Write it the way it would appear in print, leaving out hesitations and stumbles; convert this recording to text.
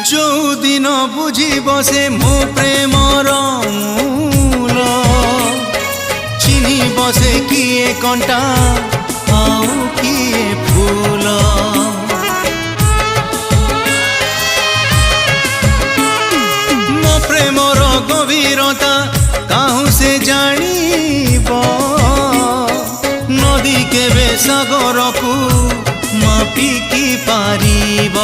जो दिन बुझिब से मो प्रेमर मूल चिन्हिब से किए कंटा आउ किए फूल मो प्रेमर गभीरता काहू से जानिब नदी केबे सागर को मापिकी पारिब।